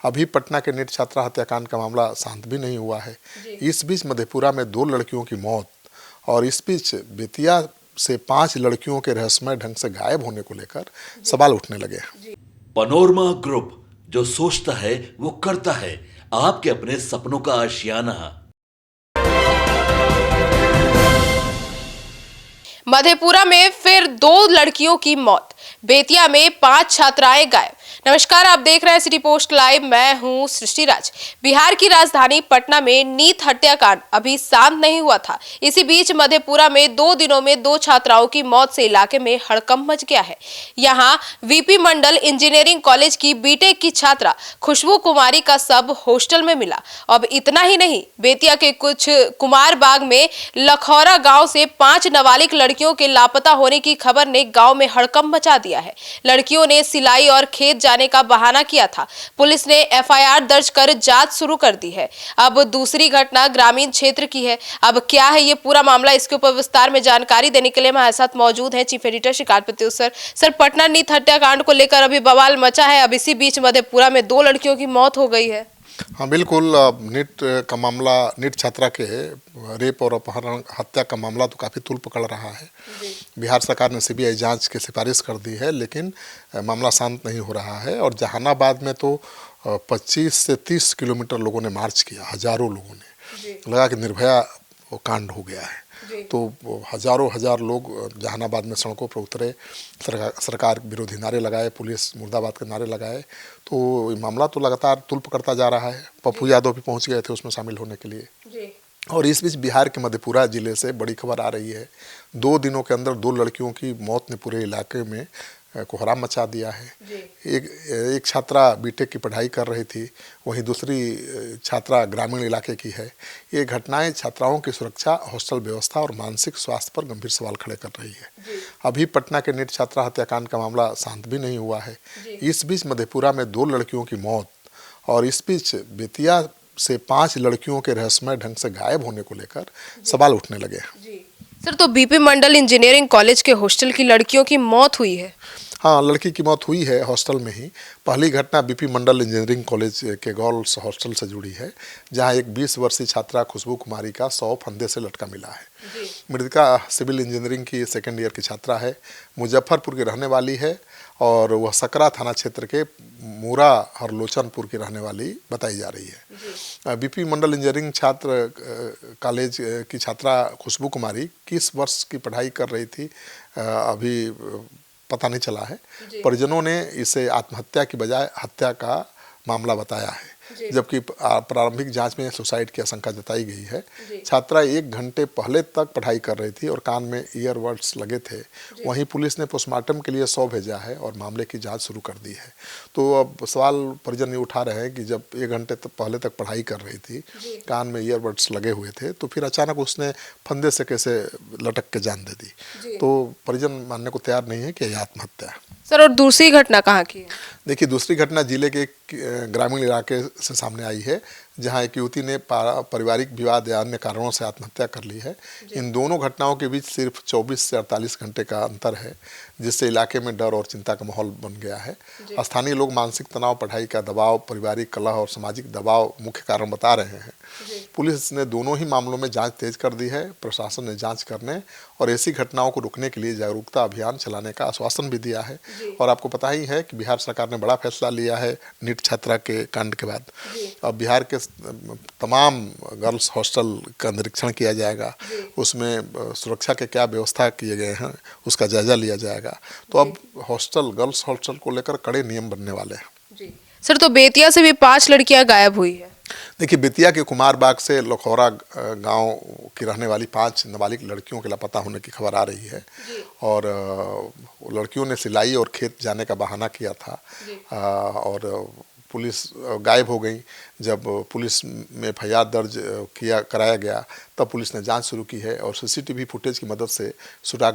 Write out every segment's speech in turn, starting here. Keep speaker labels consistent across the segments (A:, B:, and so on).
A: अभी पटना के नीट छात्रा हत्याकांड का मामला शांत भी नहीं हुआ है। इस बीच मधेपुरा में 2 लड़कियों की मौत और इस बीच बेतिया से 5 लड़कियों के रहस्यमय ढंग से गायब होने को लेकर सवाल उठने लगे हैं।
B: पनोरमा ग्रुप, जो सोचता है वो करता है। आपके अपने सपनों का आशियाना।
C: मधेपुरा में फिर 2 लड़कियों की मौत, बेतिया में 5 छात्राएं गायब। नमस्कार, आप देख रहे हैं सिटी पोस्ट लाइव। मैं हूं सृष्टि राज। बिहार की राजधानी पटना में नीट हत्याकांड अभी शांत नहीं हुआ था। इसी बीच मधेपुरा में 2 दिनों में 2 छात्राओं की मौत से इलाके में हड़कंप मच गया है। यहां वीपी मंडल इंजीनियरिंग कॉलेज की बीटेक की छात्रा खुशबू कुमारी का शव हॉस्टल में मिला। अब इतना ही नहीं, बेतिया के कुछ कुमार बाग में लखौरा गांव से 5 नाबालिग लड़कियों के लापता होने की खबर ने गांव में हड़कंप मचा दिया है। लड़कियों ने सिलाई और खेत जाने का बहाना किया था। पुलिस ने एफआईआर दर्ज कर जांच शुरू कर दी है। अब दूसरी घटना ग्रामीण क्षेत्र की है। अब क्या है ये पूरा मामला, इसके ऊपर विस्तार में जानकारी देने के लिए हमारे साथ मौजूद हैं चीफ एडिटर शिकार Pratyush sir. Sir, Patna NEET हत्याकांड को लेकर अभी बवाल मचा है। अब इसी बीच मधेपुरा में 2 लड़कियों की मौत हो गई है।
A: हाँ बिल्कुल, नीट का मामला, नीट छात्रा के रेप और अपहरण हत्या का मामला तो काफ़ी तूल पकड़ रहा है। बिहार सरकार ने सीबीआई जांच की सिफारिश कर दी है, लेकिन मामला शांत नहीं हो रहा है। और जहानाबाद में तो 25 से 30 किलोमीटर लोगों ने मार्च किया, हजारों लोगों ने, लगा कि निर्भया कांड हो गया है। तो हजार लोग जहानाबाद में सड़कों पर उतरे, सरकार विरोधी नारे लगाए, पुलिस मुर्दाबाद के नारे लगाए। तो ये मामला तो लगातार तूल पकड़ता जा रहा है। पप्पू यादव भी पहुंच गए थे उसमें शामिल होने के लिए। और इस बीच बिहार के मधेपुरा जिले से बड़ी खबर आ रही है। 2 दिनों के अंदर 2 लड़कियों की मौत ने पूरे इलाके में कोहराम मचा दिया है। एक छात्रा बीटेक की पढ़ाई कर रही थी, वहीं दूसरी छात्रा ग्रामीण इलाके की है। ये घटनाएं छात्राओं की सुरक्षा, हॉस्टल व्यवस्था और मानसिक स्वास्थ्य पर गंभीर सवाल खड़े कर रही है। अभी पटना के नीट छात्रा हत्याकांड का मामला शांत भी नहीं हुआ है। इस बीच मधेपुरा में 2 लड़कियों की मौत और इस बीच बेतिया से 5 लड़कियों के रहस्यमय ढंग से गायब होने को लेकर सवाल उठने लगे हैं।
C: सर, तो बीपी मंडल इंजीनियरिंग कॉलेज के हॉस्टल की लड़कियों की मौत हुई है।
A: हाँ, लड़की की मौत हुई है हॉस्टल में ही। पहली घटना बीपी मंडल इंजीनियरिंग कॉलेज के गर्ल्स हॉस्टल से जुड़ी है, जहां एक 20 वर्षीय छात्रा खुशबू कुमारी का 100 फंदे से लटका मिला है। मृतका सिविल इंजीनियरिंग की 2nd ईयर की छात्रा है, मुजफ्फरपुर की रहने वाली है और वह सकरा थाना क्षेत्र के मूरा हरलोचनपुर की रहने वाली बताई जा रही है। बीपी मंडल इंजीनियरिंग छात्र कॉलेज की छात्रा खुशबू कुमारी किस वर्ष की पढ़ाई कर रही थी अभी पता नहीं चला है। परिजनों ने इसे आत्महत्या की बजाय हत्या का मामला बताया है, जबकि प्रारंभिक जांच में सुसाइड की आशंका जताई गई है। छात्रा 1 घंटे पहले तक पढ़ाई कर रही थी और कान में ईयरबड्स लगे थे। वहीं पुलिस ने पोस्टमार्टम के लिए 100 भेजा है और मामले की जांच शुरू कर दी है। तो अब सवाल परिजन ये उठा रहे हैं कि जब 1 घंटे पहले तक पढ़ाई कर रही थी, कान में ईयरबड्स लगे हुए थे, तो फिर अचानक उसने फंदे से कैसे लटक के जान दे दी। तो परिजन मानने को तैयार नहीं है कि यह आत्महत्या है।
C: सर, और दूसरी घटना कहाँ की है?
A: देखिए, दूसरी घटना जिले के ग्रामीण इलाके से सामने आई है, जहां एक युवती ने पारिवारिक विवाद या अन्य कारणों से आत्महत्या कर ली है। इन दोनों घटनाओं के बीच सिर्फ 24 से 48 घंटे का अंतर है, जिससे इलाके में डर और चिंता का माहौल बन गया है। स्थानीय लोग मानसिक तनाव, पढ़ाई का दबाव, पारिवारिक कलह और सामाजिक दबाव मुख्य कारण बता रहे हैं। पुलिस ने दोनों ही मामलों में जांच तेज कर दी है। प्रशासन ने जांच करने और ऐसी घटनाओं को रोकने के लिए जागरूकता अभियान चलाने का आश्वासन भी दिया है। और आपको पता ही है कि बिहार सरकार ने बड़ा फैसला लिया है नीट छात्रा के कांड के बाद। अब बिहार के तमाम गर्ल्स हॉस्टल का निरीक्षण किया जाएगा, उसमें सुरक्षा के क्या व्यवस्था किए गए हैं उसका जायजा लिया जाएगा। तो अब गर्ल्स हॉस्टल को लेकर कड़े नियम बनने वाले हैं।
C: सर, तो बेतिया से भी 5 लड़कियां गायब हुई है।
A: देखिए, बेतिया के कुमार बाग से लखौरा गांव की रहने वाली 5 नाबालिग लड़कियों के लापता होने की खबर आ रही है। और लड़कियों ने सिलाई और खेत जाने का बहाना किया था और पुलिस गायब हो गई। जब पुलिस में एफआईआर दर्ज कराया गया, तब पुलिस ने जांच शुरू की है और सीसीटीवी फुटेज की मदद से सुराग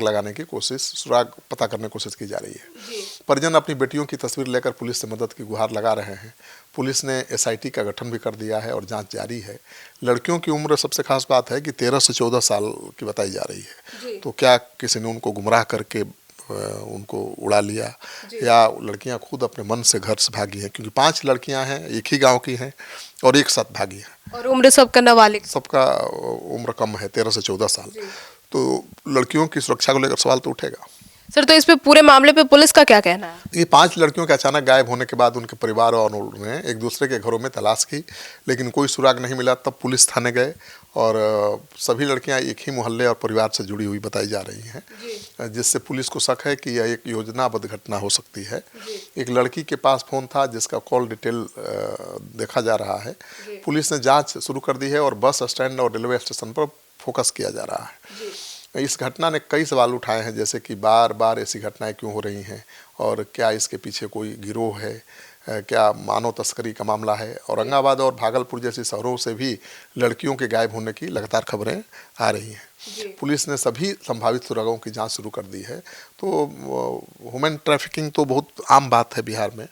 A: पता करने की कोशिश की जा रही है। परिजन अपनी बेटियों की तस्वीर लेकर पुलिस से मदद की गुहार लगा रहे हैं। पुलिस ने एसआईटी का गठन भी कर दिया है और जांच जारी है। लड़कियों की उम्र सबसे खास बात है कि 13 से 14 साल की बताई जा रही है। तो क्या किसी ने उनको गुमराह करके उनको उड़ा लिया, या लड़कियां खुद अपने मन से घर से भागी हैं, क्योंकि 5 लड़कियां हैं, एक ही गांव की हैं और एक साथ भागी हैं।
C: और उम्र सबका नाबालिग।
A: सबका उम्र कम है, 13 से 14 साल। तो लड़कियों की सुरक्षा को लेकर सवाल तो उठेगा।
C: सर, तो इस पे पूरे मामले पे पुलिस का क्या कहना है?
A: ये 5 लड़कियों के अचानक गायब होने के बाद उनके परिवार और ने एक दूसरे के घरों में तलाश की, लेकिन कोई सुराग नहीं मिला। तब पुलिस थाने गए और सभी लड़कियां एक ही मोहल्ले और परिवार से जुड़ी हुई बताई जा रही हैं, जिससे पुलिस को शक है कि यह एक योजनाबद्ध घटना हो सकती है। एक लड़की के पास फ़ोन था जिसका कॉल डिटेल देखा जा रहा है। पुलिस ने जाँच शुरू कर दी है और बस स्टैंड और रेलवे स्टेशन पर फोकस किया जा रहा है। इस घटना ने कई सवाल उठाए हैं, जैसे कि बार बार ऐसी घटनाएं क्यों हो रही हैं और क्या इसके पीछे कोई गिरोह है, क्या मानव तस्करी का मामला है। औरंगाबाद और भागलपुर जैसी शहरों से भी लड़कियों के गायब होने की लगातार खबरें आ रही हैं। पुलिस ने सभी संभावित सुरागों की जांच शुरू कर दी है। तो ह्यूमन ट्रैफिकिंग तो बहुत आम बात है बिहार में।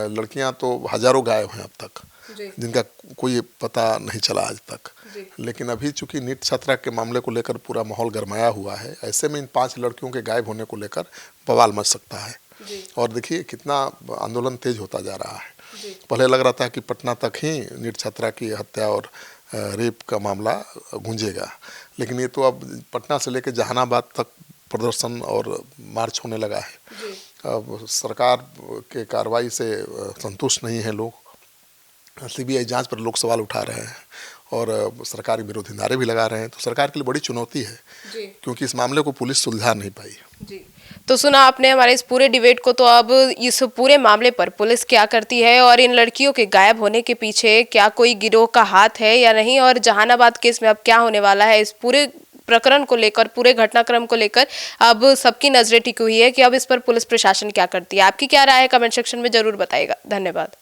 A: लड़कियां तो हजारों गायब हैं अब तक, जिनका कोई पता नहीं चला आज तक। लेकिन अभी चूंकि नीट छात्रा के मामले को लेकर पूरा माहौल गरमाया हुआ है, ऐसे में इन 5 लड़कियों के गायब होने को लेकर बवाल मच सकता है। और देखिए कितना आंदोलन तेज होता जा रहा है। पहले लग रहा था कि पटना तक ही नीट छात्रा की हत्या और रेप का मामला गूंजेगा, लेकिन ये तो अब पटना से लेकर जहानाबाद तक प्रदर्शन और मार्च होने लगा है। अब सरकार के कार्रवाई से संतुष्ट नहीं है लोग। सीबीआई जांच पर लोग सवाल उठा रहे हैं और सरकारी विरोधी नारे भी लगा रहे हैं। तो सरकार के लिए बड़ी चुनौती है, क्योंकि इस मामले को पुलिस सुलझा नहीं पाई।
C: जी, तो सुना आपने हमारे इस पूरे डिबेट को। तो अब इस पूरे मामले पर पुलिस क्या करती है और इन लड़कियों के गायब होने के पीछे क्या कोई गिरोह का हाथ है या नहीं, और जहानाबाद केस में अब क्या होने वाला है, इस पूरे प्रकरण को लेकर, पूरे घटनाक्रम को लेकर अब सबकी नजरें टिकी हुई है कि अब इस पर पुलिस प्रशासन क्या करती है। आपकी क्या राय है, कमेंट सेक्शन में जरूर बताइएगा। धन्यवाद।